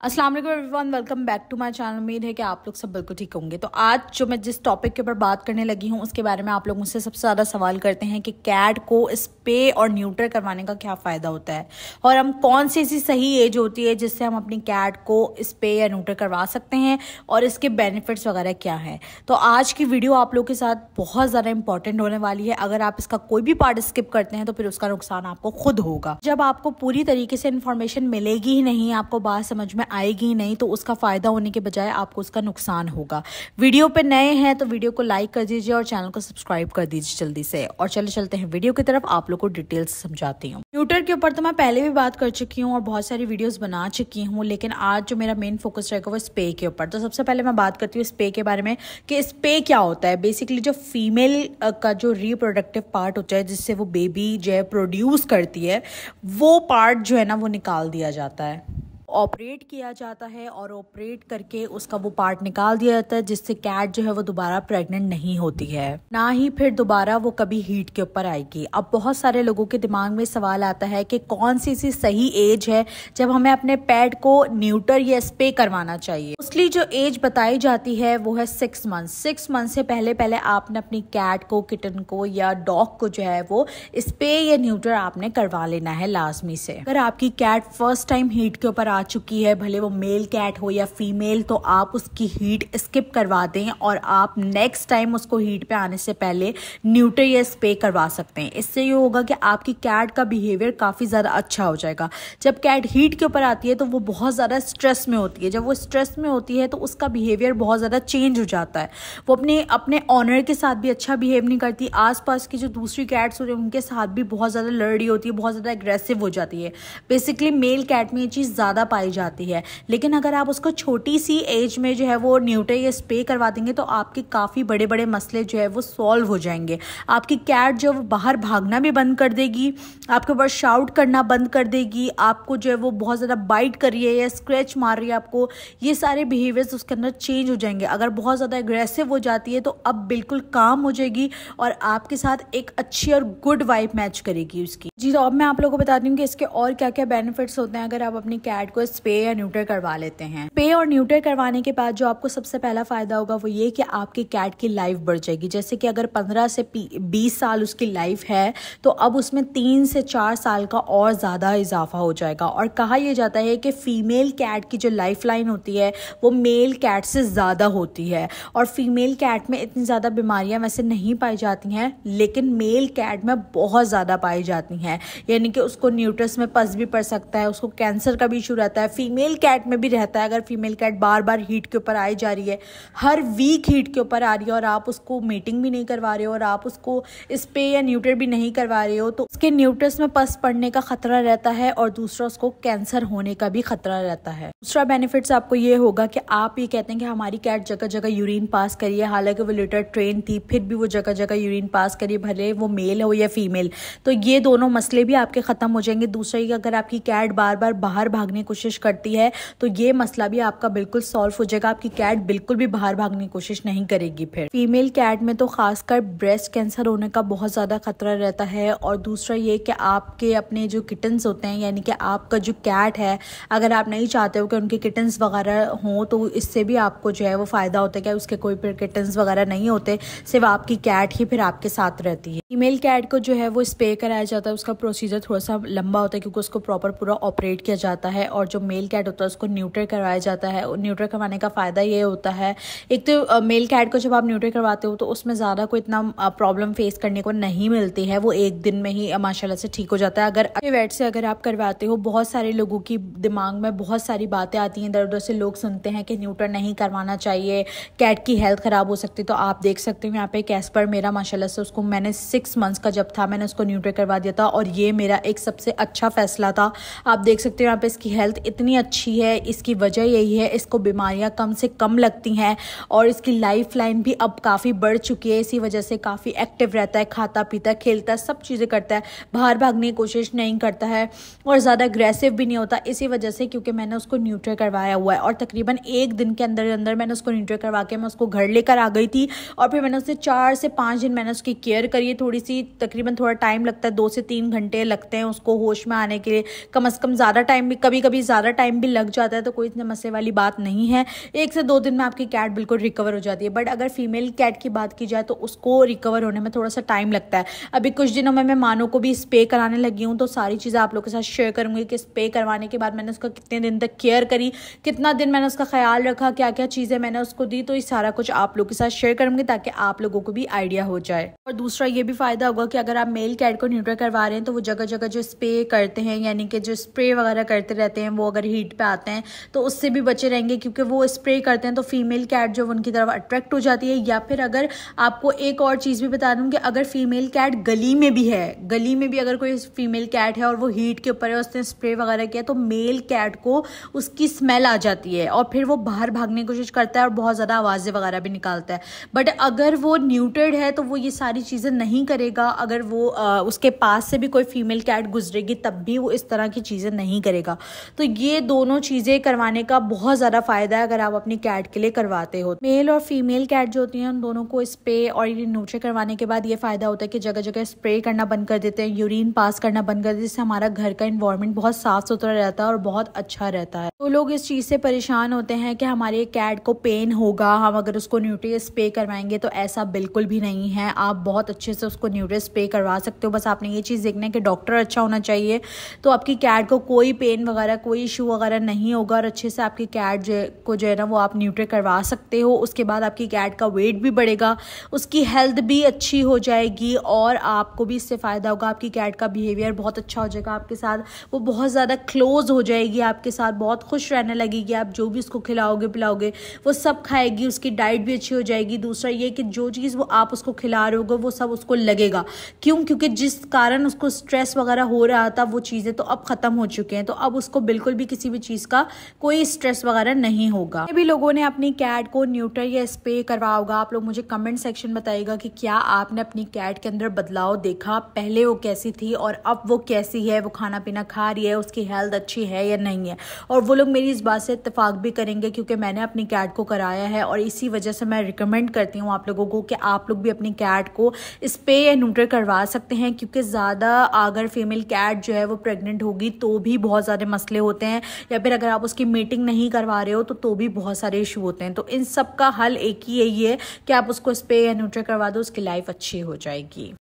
अस्सलाम वालेकुम everyone, welcome back to my channel. उम्मीद है कि आप लोग सब बिल्कुल ठीक होंगे। तो आज जो मैं जिस टॉपिक के ऊपर बात करने लगी हूँ उसके बारे में आप लोग मुझसे सबसे ज़्यादा सवाल करते हैं कि कैट को स्पे और न्यूटर करवाने का क्या फ़ायदा होता है और हम कौन सी ऐसी सही एज होती है जिससे हम अपनी कैट को स्पे या न्यूटर करवा सकते हैं और इसके बेनिफिट्स वगैरह क्या हैं। तो आज की वीडियो आप लोग के साथ बहुत ज़्यादा इंपॉर्टेंट होने वाली है। अगर आप इसका कोई भी पार्ट स्किप करते हैं तो फिर उसका नुकसान आपको खुद होगा। जब आपको पूरी तरीके से इन्फॉर्मेशन मिलेगी ही नहीं, आपको बात समझ में आएगी ही नहीं, तो उसका फायदा होने के बजाय आपको उसका नुकसान होगा। वीडियो पे नए हैं तो वीडियो को लाइक कर दीजिए और चैनल को सब्सक्राइब कर दीजिए जल्दी से। और चलते हैं वीडियो की तरफ, आप लोग को डिटेल्स समझाती हूँ। न्यूटर के ऊपर तो मैं पहले भी बात कर चुकी हूँ और बहुत सारी वीडियोस बना चुकी हूँ, लेकिन आज जो मेरा मेन फोकस रहेगा वो स्पे के ऊपर। तो सबसे पहले मैं बात करती हूँ स्पे के बारे में कि स्पे क्या होता है। बेसिकली जो फीमेल का जो रिप्रोडक्टिव पार्ट होता है जिससे वो बेबी जो है प्रोड्यूस करती है, वो पार्ट जो है ना वो निकाल दिया जाता है, ऑपरेट किया जाता है और ऑपरेट करके उसका वो पार्ट निकाल दिया जाता है, जिससे कैट जो है वो दोबारा प्रेग्नेंट नहीं होती है, ना ही फिर दोबारा वो कभी हीट के ऊपर आएगी। अब बहुत सारे लोगों के दिमाग में सवाल आता है कि कौन सी सी सही एज है जब हमें अपने पेट को न्यूटर या स्पे करवाना चाहिए। मोस्टली जो एज बताई जाती है वो है 6 मंथ। 6 मंथ से पहले पहले आपने अपनी कैट को, किटन को या डॉग को जो है वो स्पे या न्यूटर आपने करवा लेना है लाजमी से। अगर आपकी कैट फर्स्ट टाइम हीट के ऊपर आ चुकी है, भले वो मेल कैट हो या फीमेल, तो आप उसकी हीट स्किप करवा दें और आप नेक्स्ट टाइम उसको हीट पे आने से पहले न्यूटर या स्पे करवा सकते हैं। इससे ये होगा कि आपकी कैट का बिहेवियर काफ़ी ज़्यादा अच्छा हो जाएगा। जब कैट हीट के ऊपर आती है तो वो बहुत ज़्यादा स्ट्रेस में होती है। जब वो स्ट्रेस में होती है तो उसका बिहेवियर बहुत ज़्यादा चेंज हो जाता है। वो अपने ऑनर के साथ भी अच्छा बिहेव नहीं करती, आसपास की जो दूसरी कैट्स होती है उनके साथ भी बहुत ज़्यादा लड़ रही होती है, बहुत ज़्यादा एग्रेसिव हो जाती है। बेसिकली मेल कैट में ये चीज़ ज़्यादा पाई जाती है। लेकिन अगर आप उसको छोटी सी एज में जो है वो न्यूटर या स्पे करवा देंगे तो आपके काफ़ी बड़े बड़े मसले जो है वो सॉल्व हो जाएंगे। आपकी कैट जो बाहर भागना भी बंद कर देगी, आपके ऊपर शाउट करना बंद कर देगी, आपको जो है वो बहुत ज़्यादा बाइट कर रही है या स्क्रैच मार रही है आपको, ये सारे बिहेवियर्स उसके अंदर चेंज हो जाएंगे। अगर बहुत ज़्यादा एग्रेसिव हो जाती है तो अब बिल्कुल काम हो जाएगी और आपके साथ एक अच्छी और गुड वाइब मैच करेगी उसकी। जी, तो अब मैं आप लोगों को बताती हूँ कि इसके और क्या क्या बेनिफिट्स होते हैं अगर आप अपनी कैट को स्पे या न्यूटर करवा लेते हैं। स्पे और न्यूटर करवाने के बाद जो आपको सबसे पहला फायदा होगा वो ये कि आपकी कैट की लाइफ बढ़ जाएगी। जैसे कि अगर 15 से 20 साल उसकी लाइफ है तो अब उसमें 3 से 4 साल का और ज़्यादा इजाफा हो जाएगा। और कहा यह जाता है कि फीमेल कैट की जो लाइफ लाइन होती है वो मेल कैट से ज़्यादा होती है और फीमेल कैट में इतनी ज़्यादा बीमारियां वैसे नहीं पाई जाती हैं, लेकिन मेल कैट में बहुत ज़्यादा पाई जाती हैं। यानी कि उसको न्यूट्रस में पस भी पड़ सकता है, उसको कैंसर का भी इशू रहता है, फीमेल कैट में भी रहता है। अगर फीमेल कैट बार बार हीट के ऊपर आई जा रही है, हर वीक हीट के ऊपर आ रही है और आप उसको मीटिंग भी नहीं करवा रहे हो और आप उसको स्पे या न्यूटर भी नहीं करवा रहे हो, तो उसके न्यूट्रस में पस पड़ने का खतरा रहता है और दूसरा उसको कैंसर होने का भी खतरा रहता है। दूसरा बेनिफिट्स आपको ये होगा कि आप ये कहते हैं कि हमारी कैट जगह जगह यूरिन पास करिए, हालांकि वो लिटर ट्रेन थी फिर भी वो जगह जगह यूरिन पास करिए, भले वो मेल हो या फीमेल, तो ये दोनों मसले भी आपके खत्म हो जाएंगे। दूसरा ये, अगर आपकी कैट बार बार बाहर भागने की कोशिश करती है तो ये मसला भी आपका बिल्कुल सॉल्व हो जाएगा। आपकी कैट बिल्कुल भी बाहर भागने की कोशिश नहीं करेगी। फिर फीमेल कैट में तो खासकर ब्रेस्ट कैंसर होने का बहुत ज़्यादा खतरा रहता है। और दूसरा ये कि आपके अपने जो किटन्स होते हैं, यानी कि आपका जो कैट है, अगर आप नहीं चाहते हो कि उनके किटन्स वगैरह हों तो इससे भी आपको जो है वो फ़ायदा होता है कि उसके कोई फिर किटन्स वगैरह नहीं होते, सिर्फ आपकी कैट ही फिर आपके साथ रहती है। फीमेल कैट को जो है वो स्पे कराया जाता है, उसका प्रोसीजर थोड़ा सा लंबा होता है क्योंकि उसको प्रॉपर पूरा ऑपरेट किया जाता है। और जो मेल कैट होता है उसको न्यूटर करवाया जाता है। न्यूटर करवाने का फ़ायदा ये होता है, एक तो मेल कैट को जब आप न्यूटर करवाते हो तो उसमें ज़्यादा कोई इतना प्रॉब्लम फेस करने को नहीं मिलती है, वो एक दिन में ही माशाल्लाह से ठीक हो जाता है। अगर अच्छे वेट से अगर आप करवाते हो, बहुत सारे लोगों की दिमाग में बहुत सारी बातें आती हैं, इधर उधर से लोग सुनते हैं कि न्यूटर नहीं करवाना चाहिए, कैट की हेल्थ ख़राब हो सकती है। तो आप देख सकते हो यहाँ पे कैस्पर मेरा माशाल्लाह से, उसको मैंने 6 मंथ्स का जब था मैंने उसको न्यूटर करवा दिया था और ये मेरा एक सबसे अच्छा फैसला था। आप देख सकते हो यहाँ पे इसकी हेल्थ इतनी अच्छी है, इसकी वजह यही है, इसको बीमारियां कम से कम लगती हैं और इसकी लाइफ लाइन भी अब काफ़ी बढ़ चुकी है। इसी वजह से काफ़ी एक्टिव रहता है, खाता पीता खेलता है, सब चीज़ें करता है, बाहर भागने की कोशिश नहीं करता है और ज़्यादा अग्रेसिव भी नहीं होता। इसी वजह से क्योंकि मैंने उसको न्यूटर करवाया हुआ है और तकरीबन 1 दिन के अंदर अंदर मैंने उसको न्यूटर करवा के मैं उसको घर लेकर आ गई थी और फिर मैंने उससे 4 से 5 दिन मैंने उसकी केयर करी है। थोड़ी सी तकरीबन थोड़ा टाइम लगता है, 2 से 3 घंटे लगते हैं उसको होश में आने के लिए, कम से कम ज़्यादा टाइम भी, कभी कभी ज़्यादा टाइम भी लग जाता है तो कोई इतने मसले वाली बात नहीं है, 1 से 2 दिन में आपकी कैट बिल्कुल रिकवर हो जाती है। बट अगर फीमेल कैट की बात की जाए तो उसको रिकवर होने में थोड़ा सा टाइम लगता है। अभी कुछ दिनों में मैं मानो को भी स्प्रे कराने लगी हूँ, तो सारी चीज़ें आप लोगों के साथ शेयर करूँगी कि स्प्रे करवाने के बाद मैंने उसका कितने दिन तक केयर करी, कितना दिन मैंने उसका ख्याल रखा, क्या क्या चीज़ें मैंने उसको दी, तो ये सारा कुछ आप लोगों के साथ शेयर करूँगी ताकि आप लोगों को भी आइडिया हो जाए। और दूसरा ये भी फ़ायदा होगा कि अगर आप मेल कैट को न्यूट्रल करवा रहे हैं तो वो जगह जगह जो स्प्रे करते हैं, यानी कि जो स्प्रे वगैरह करते रहते हैं, वो अगर हीट पे आते हैं तो उससे भी बचे रहेंगे, क्योंकि वो स्प्रे करते हैं तो फीमेल कैट जो उनकी तरफ अट्रैक्ट हो जाती है। या फिर अगर आपको एक और चीज़ भी बता दूं कि अगर फीमेल कैट गली में भी है, गली में भी अगर कोई फीमेल कैट है और वो हीट के ऊपर है, उसने स्प्रे वगैरह किया, तो मेल कैट को उसकी स्मेल आ जाती है और फिर वो बाहर भागने की कोशिश करता है और बहुत ज़्यादा आवाज़ें वगैरह भी निकालता है। बट अगर वो न्यूट्रेड है तो वो ये सारी चीज़ें नहीं करेगा। अगर वो उसके पास से भी कोई फीमेल कैट गुजरेगी तब भी वो इस तरह की चीज़ें नहीं करेगा। तो ये दोनों चीज़ें करवाने का बहुत ज़्यादा फ़ायदा है अगर आप अपनी कैट के लिए करवाते हो। मेल और फीमेल कैट जो होती हैं उन दोनों को स्प्रे और न्यूट्रे करवाने के बाद ये फ़ायदा होता है कि जगह जगह स्प्रे करना बंद कर देते हैं, यूरिन पास करना बंद कर देते हैं, जिससे हमारा घर का इन्वायरमेंट बहुत साफ़ सुथरा रहता है और बहुत अच्छा रहता है। तो लोग इस चीज़ से परेशान होते हैं कि हमारे कैट को पेन होगा हम अगर उसको न्यूट्रे स्प्रे करवाएंगे, तो ऐसा बिल्कुल भी नहीं है। आप बहुत अच्छे से उसको न्यूट्रे स्प्रे करवा सकते हो। बस आपने ये चीज़ देखना है कि डॉक्टर अच्छा होना चाहिए, तो आपकी कैट को कोई पेन वगैरह कोई इशू वगैरह नहीं होगा और अच्छे से आपकी कैट को जो है ना वो आप न्यूट्रे करवा सकते हो। उसके बाद आपकी कैट का वेट भी बढ़ेगा, उसकी हेल्थ भी अच्छी हो जाएगी और आपको भी इससे फ़ायदा होगा। आपकी कैट का बिहेवियर बहुत अच्छा हो जाएगा आपके साथ, वो बहुत ज़्यादा क्लोज हो जाएगी आपके साथ, बहुत खुश रहने लगेगी। आप जो भी उसको खिलाओगे पिलाओगे वो सब खाएगी, उसकी डाइट भी अच्छी हो जाएगी। दूसरा ये कि जो चीज़ वो आप उसको खिला रहे होगे वो सब उसको लगेगा। क्यों? क्योंकि जिस कारण उसको स्ट्रेस वगैरह हो रहा था वो चीज़ें तो अब ख़त्म हो चुके हैं, तो अब उसको बिल्कुल भी किसी भी चीज़ का कोई स्ट्रेस वगैरह नहीं होगा। भी लोगों ने अपनी कैट को न्यूट्रल या स्प्रे करवाया होगा, आप लोग मुझे कमेंट सेक्शन बताइएगा कि क्या आपने अपनी कैट के अंदर बदलाव देखा, पहले वो कैसी थी और अब वो कैसी है, वो खाना पीना खा रही है, उसकी हेल्थ अच्छी है या नहीं है। और वो लोग मेरी इस बात से इत्तेफाक भी करेंगे क्योंकि मैंने अपनी कैट को कराया है और इसी वजह से मैं रिकमेंड करती हूँ आप लोगों को कि आप लोग भी अपनी कैट को स्प्रे या न्यूट्रल करवा सकते हैं। क्योंकि ज़्यादा अगर फीमेल कैट जो है वो प्रेग्नेंट होगी तो भी बहुत ज़्यादा मसले होते हैं, या फिर अगर आप उसकी मीटिंग नहीं करवा रहे हो तो भी बहुत सारे इशू होते हैं। तो इन सब का हल एक ही यही है कि आप उसको स्प्रे या न्यूट्रल करवा दो, उसकी लाइफ अच्छी हो जाएगी।